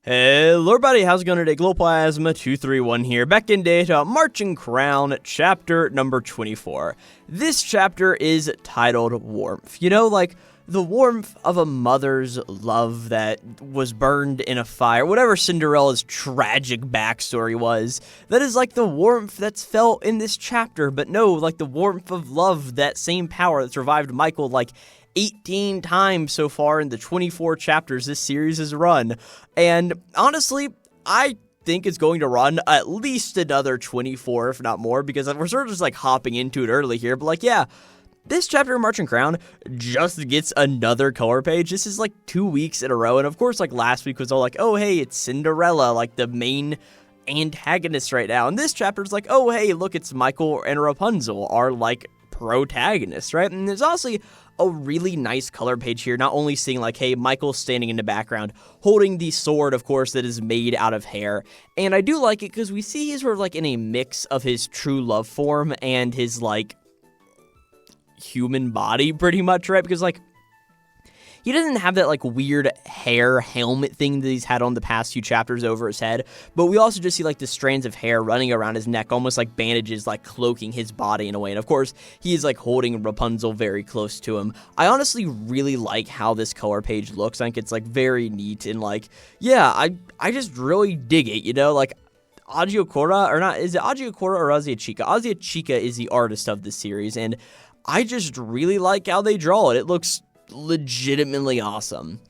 Hello everybody, how's it going today? Glowplasma 231 here, back in data, Märchen Crown Chapter number 24. This chapter is titled Warmth. You know, like the warmth of a mother's love that was burned in a fire, whatever Cinderella's tragic backstory was. That is like the warmth that's felt in this chapter, but no, like the warmth of love, that same power that's revived Michael like 18 times so far in the 24 chapters this series has run. And honestly, I think it's going to run at least another 24, if not more, because we're sort of just like hopping into it early here. But like, yeah, this chapter of Märchen Crown just gets another color page. This is like 2 weeks in a row. And of course, like last week was all like, oh, hey, it's Cinderella, like the main antagonist right now. And this chapter is like, oh, hey, look, it's Michael and Rapunzel are like protagonists, right? And there's also a really nice color page here, not only seeing like, hey, Michael's standing in the background, holding the sword, of course, that is made out of hair. And I do like it because we see he's sort of like in a mix of his true love form and his like human body pretty much, right? Because like, he doesn't have that like weird hair helmet thing that he's had on the past few chapters over his head, but we also just see like the strands of hair running around his neck, almost like bandages, like cloaking his body in a way. And of course, he is like holding Rapunzel very close to him. I honestly really like how this color page looks. I think it's like very neat and like, yeah, I just really dig it, you know, like Agiokora, or not, is it Agiokora or Aziachika? Aziachika is the artist of this series, and I just really like how they draw it. It looks legitimately awesome.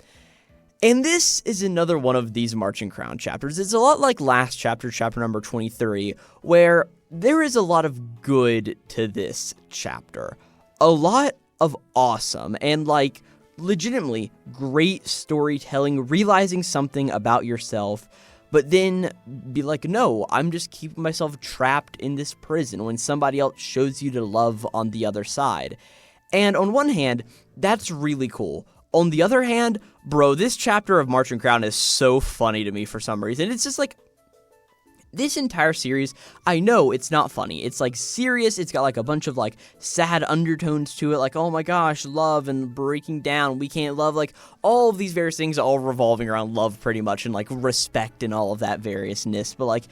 And this is another one of these Märchen Crown chapters. It's a lot like last chapter, chapter number 23, where there is a lot of good to this chapter. A lot of awesome and like legitimately great storytelling, realizing something about yourself, but then be like, no, I'm just keeping myself trapped in this prison when somebody else shows you to love on the other side. And on one hand, that's really cool. On the other hand, bro, this chapter of Märchen Crown is so funny to me for some reason. It's just like, this entire series, I know it's not funny. It's like serious. It's got like a bunch of like sad undertones to it. Like, oh my gosh, love and breaking down. We can't love, like all of these various things all revolving around love pretty much, and like respect and all of that variousness. But like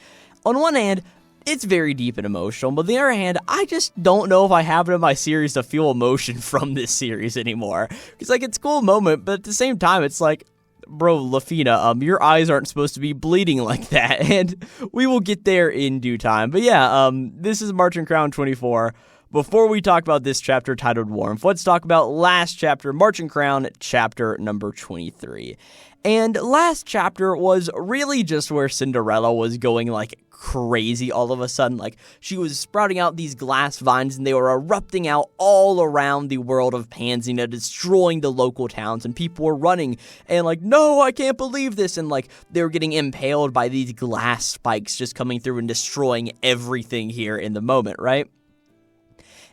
on one hand, it's very deep and emotional, but on the other hand, I just don't know if I have it in my series to feel emotion from this series anymore. Because, like, it's a cool moment, but at the same time, it's like, bro, Lefina, your eyes aren't supposed to be bleeding like that, and we will get there in due time. But yeah, this is Märchen Crown 24. Before we talk about this chapter titled Warmth, let's talk about last chapter, Märchen Crown chapter number 23. And last chapter was really just where Cinderella was going like crazy all of a sudden. Like, she was sprouting out these glass vines and they were erupting out all around the world of Pansina, destroying the local towns, and people were running and like, no, I can't believe this. And like, they were getting impaled by these glass spikes just coming through and destroying everything here in the moment, right?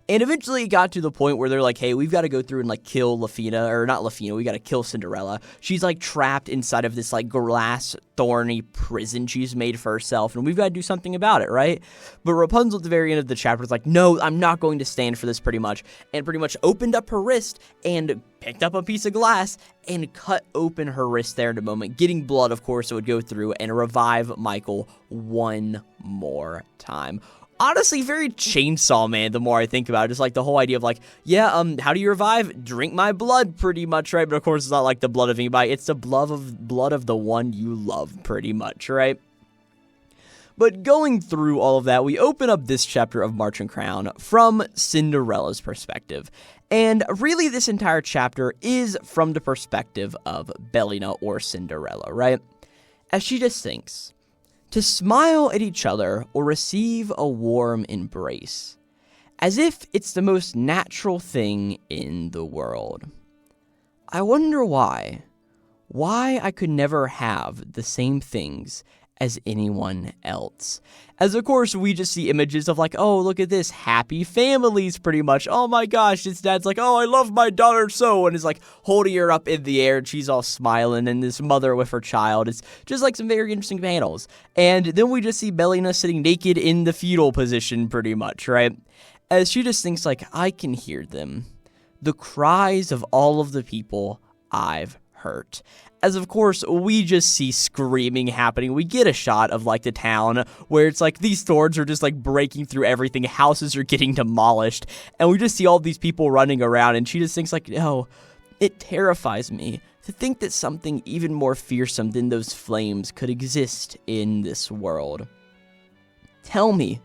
And eventually it got to the point where they're like, hey, we've got to go through and like kill Lefina, or not Lefina, we got to kill Cinderella. She's like trapped inside of this like glass thorny prison she's made for herself, and we've got to do something about it, right? But Rapunzel at the very end of the chapter is like, no, I'm not going to stand for this pretty much, and pretty much opened up her wrist and picked up a piece of glass and cut open her wrist there in a moment, getting blood, of course, so it would go through and revive Michael one more time. Honestly, very Chainsaw Man, the more I think about it. Just like the whole idea of like, yeah, how do you revive? Drink my blood, pretty much, right? But of course, it's not like the blood of anybody. It's the blood of the one you love, pretty much, right? But going through all of that, we open up this chapter of Märchen Crown from Cinderella's perspective. And really, this entire chapter is from the perspective of Bellina, or Cinderella, right? As she just thinks, to smile at each other or receive a warm embrace, as if it's the most natural thing in the world. I wonder why I could never have the same things as anyone else. As of course, we just see images of like, oh, look at this, happy families pretty much. Oh my gosh, his dad's like, oh, I love my daughter so, and is like holding her up in the air and she's all smiling, and this mother with her child. It's just like some very interesting panels. And then we just see Bellina sitting naked in the fetal position pretty much, right? As she just thinks like, I can hear them. The cries of all of the people I've hurt. As of course, we just see screaming happening. We get a shot of like the town where it's like these thorns are just like breaking through everything. Houses are getting demolished. And we just see all these people running around. And she just thinks like, no, it terrifies me to think that something even more fearsome than those flames could exist in this world. Tell me,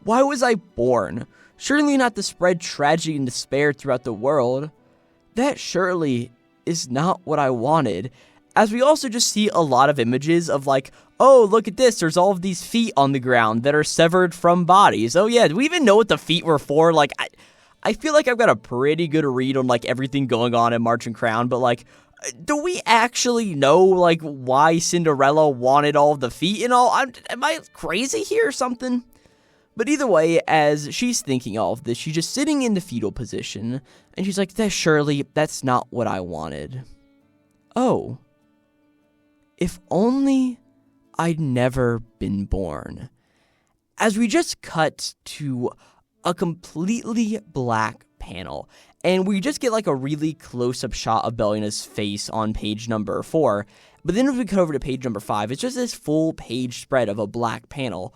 why was I born? Surely not to spread tragedy and despair throughout the world. That surely is not what I wanted. As we also just see a lot of images of like, oh, look at this, there's all of these feet on the ground that are severed from bodies. Oh yeah, do we even know what the feet were for? Like, I feel like I've got a pretty good read on like everything going on in Märchen Crown, but like, do we actually know like why Cinderella wanted all of the feet and all? Am I crazy here or something? But either way, as she's thinking all of this, she's just sitting in the fetal position, and she's like, that's not what I wanted. Oh. If only I'd never been born. As we just cut to a completely black panel, and we just get like a really close-up shot of Bellina's face on page number 4, but then as we cut over to page number 5, it's just this full page spread of a black panel,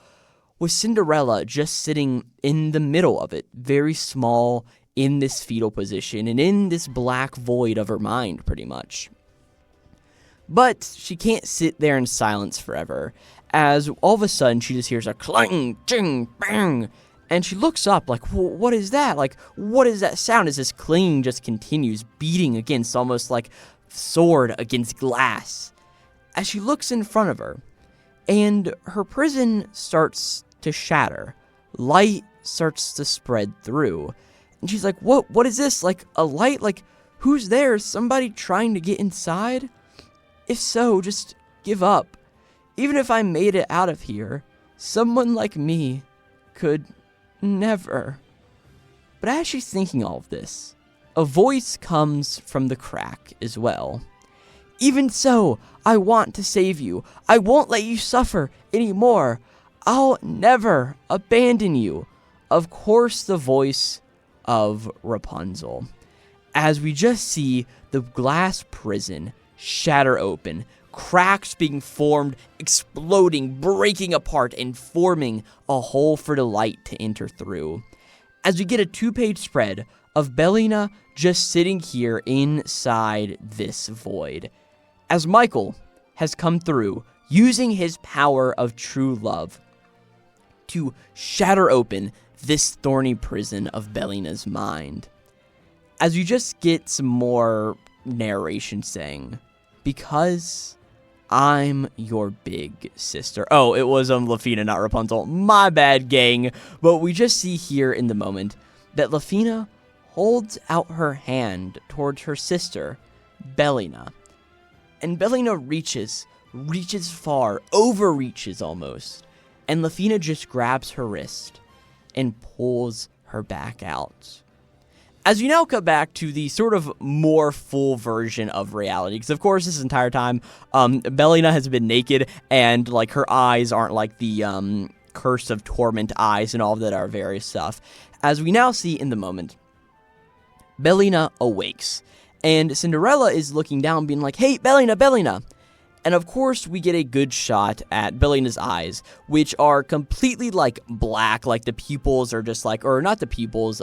with Cinderella just sitting in the middle of it, very small, in this fetal position, and in this black void of her mind, pretty much. But she can't sit there in silence forever, as all of a sudden she just hears a clang, ching, bang, and she looks up like, what is that? Like, what is that sound as this clanging just continues, beating against, almost like sword against glass. As she looks in front of her, and her prison starts to shatter. Light starts to spread through. And she's like, what is this? Like, a light? Like, who's there? Is somebody trying to get inside? If so, just give up. Even if I made it out of here, someone like me could never. But as she's thinking all of this, a voice comes from the crack as well. Even so, I want to save you. I won't let you suffer anymore. I'll never abandon you. Of course, the voice of Rapunzel. As we just see the glass prison shatter open, cracks being formed, exploding, breaking apart, and forming a hole for the light to enter through. As we get a 2-page spread of Bellina just sitting here inside this void. As Michael has come through, using his power of true love to shatter open this thorny prison of Bellina's mind. As you just get some more narration saying, because I'm your big sister. Oh, it was Lefina, not Rapunzel. My bad, gang. But we just see here in the moment that Lefina holds out her hand towards her sister, Bellina. And Bellina reaches far, overreaches almost. And Lefina just grabs her wrist and pulls her back out. As you now cut back to the sort of more full version of reality, because of course this entire time, Bellina has been naked, and like her eyes aren't like the curse of torment eyes and all of that are various stuff. As we now see in the moment, Bellina awakes, and Cinderella is looking down, being like, "Hey, Bellina, Bellina!" And of course, we get a good shot at Bellina's eyes, which are completely like black, like the pupils are just like, or not the pupils,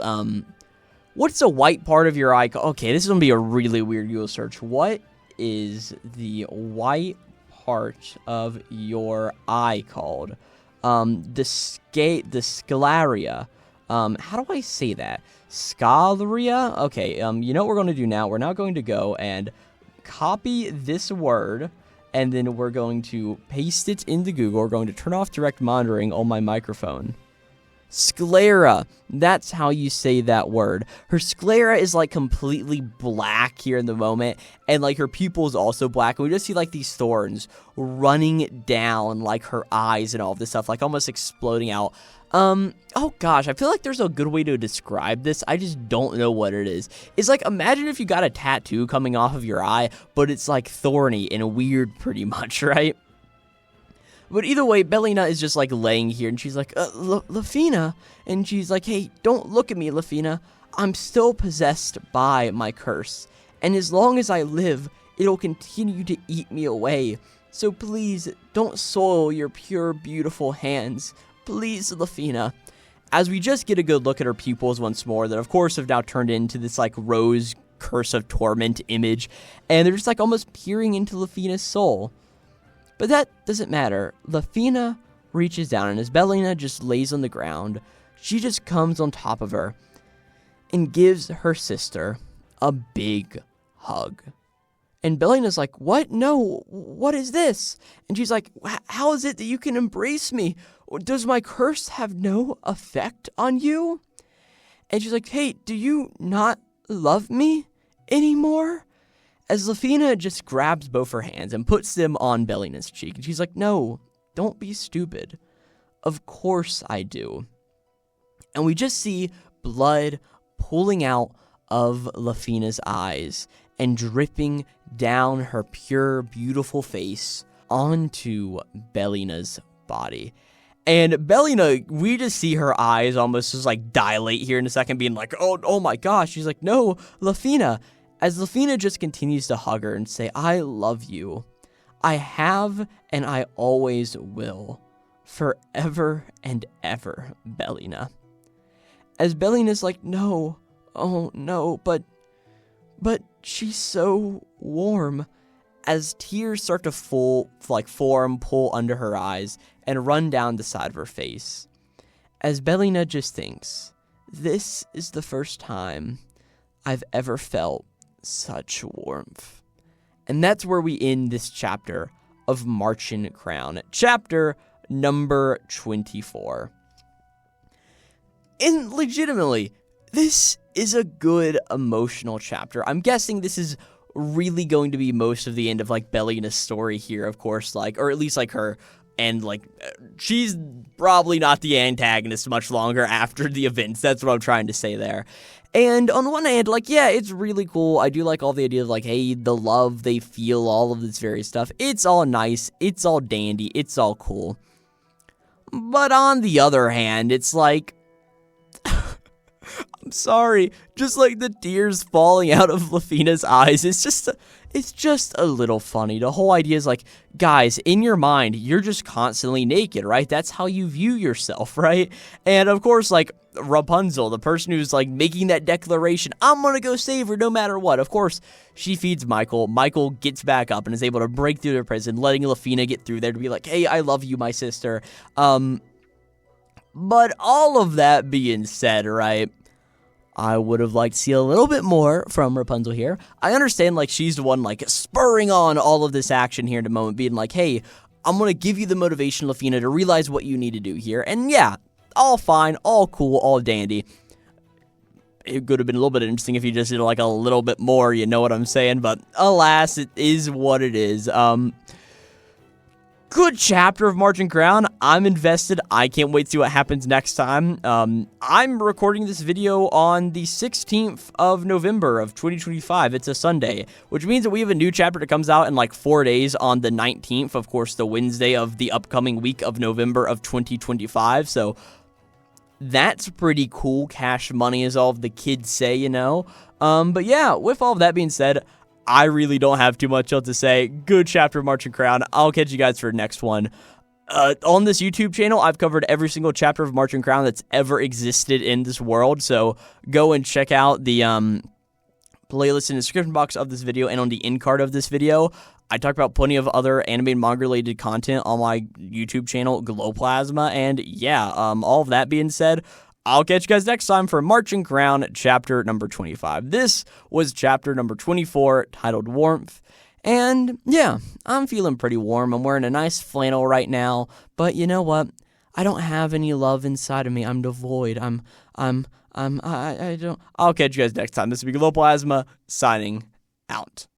what's the white part of your eye? Okay, this is going to be a really weird Google search. What is the white part of your eye called? The scleria. How do I say that? Scleria? Okay, you know what we're going to do now? We're now going to go and copy this word, and then we're going to paste it into Google. We're going to turn off direct monitoring on my microphone. Sclera. That's how you say that word. Her sclera is like completely black here in the moment, and like her pupil is also black, and we just see like these thorns running down like her eyes and all of this stuff, like almost exploding out. Oh gosh, I feel like there's a good way to describe this. I just don't know what it is. It's like, imagine if you got a tattoo coming off of your eye, but it's like thorny and weird pretty much, right? But either way, Bellina is just like laying here, and she's like, Lefina, and she's like, hey, don't look at me, Lefina. I'm still possessed by my curse, and as long as I live, it'll continue to eat me away. So please, don't soil your pure, beautiful hands. Please, Lefina. As we just get a good look at her pupils once more, that of course have now turned into this like rose curse of torment image, and they're just like almost peering into Lefina's soul. But that doesn't matter. Lefina reaches down, and as Bellina just lays on the ground, she just comes on top of her and gives her sister a big hug. And Bellina's like, what? No, what is this? And she's like, how is it that you can embrace me? Does my curse have no effect on you? And she's like, hey, do you not love me anymore? As Lefina just grabs both her hands and puts them on Bellina's cheek. And she's like, no, don't be stupid. Of course I do. And we just see blood pulling out of Lefina's eyes and dripping down her pure, beautiful face onto Bellina's body. And Bellina, we just see her eyes almost just like dilate here in a second, being like, oh my gosh. She's like, no, Lefina. As Lefina just continues to hug her and say, I love you. I have and I always will. Forever and ever, Bellina. As Bellina's like, no, oh no, but she's so warm. As tears start to form, pull under her eyes, and run down the side of her face. As Bellina just thinks, this is the first time I've ever felt such warmth. And that's where we end this chapter of Märchen Crown, chapter number 24. And legitimately, this is a good emotional chapter. I'm guessing this is really going to be most of the end of like Bellina's story here, of course, like, or at least like her, and like she's probably not the antagonist much longer after the events. That's what I'm trying to say there. And on one hand, like, yeah, it's really cool. I do like all the idea of like, hey, the love they feel, all of this various stuff. It's all nice. It's all dandy. It's all cool. But on the other hand, it's like, I'm sorry, just like the tears falling out of Lefina's eyes, it's just a little funny. The whole idea is like, guys, in your mind, you're just constantly naked, right? That's how you view yourself, right? And of course, like, Rapunzel, the person who's like making that declaration, I'm gonna go save her no matter what. Of course, she feeds Michael. Michael gets back up and is able to break through the prison, letting Lefina get through there to be like, hey, I love you, my sister. But all of that being said, right, I would have liked to see a little bit more from Rapunzel here. I understand, like, she's the one, like, spurring on all of this action here in a moment, being like, hey, I'm going to give you the motivation, Lefina, to realize what you need to do here. And yeah, all fine, all cool, all dandy. It could have been a little bit interesting if you just did, like, a little bit more, you know what I'm saying? But alas, it is what it is. Good chapter of Märchen Crown. I'm invested. I can't wait to see what happens next time. I'm recording this video on the 16th of November of 2025. It's a Sunday, which means that we have a new chapter that comes out in like 4 days on the 19th, of course, the Wednesday of the upcoming week of November of 2025. So that's pretty cool. Cash money, as all of the kids say, you know. But yeah, with all of that being said, I really don't have too much else to say. Good chapter of Märchen Crown. I'll catch you guys for the next one. On this YouTube channel, I've covered every single chapter of Märchen Crown that's ever existed in this world, so go and check out the playlist in the description box of this video and on the end card of this video. I talk about plenty of other anime and manga-related content on my YouTube channel, Glowplasma, and yeah, all of that being said, I'll catch you guys next time for Märchen Crown, chapter number 25. This was chapter number 24, titled Warmth. And yeah, I'm feeling pretty warm. I'm wearing a nice flannel right now. But you know what? I don't have any love inside of me. I'm devoid. I don't. I'll catch you guys next time. This will be Glowplasma signing out.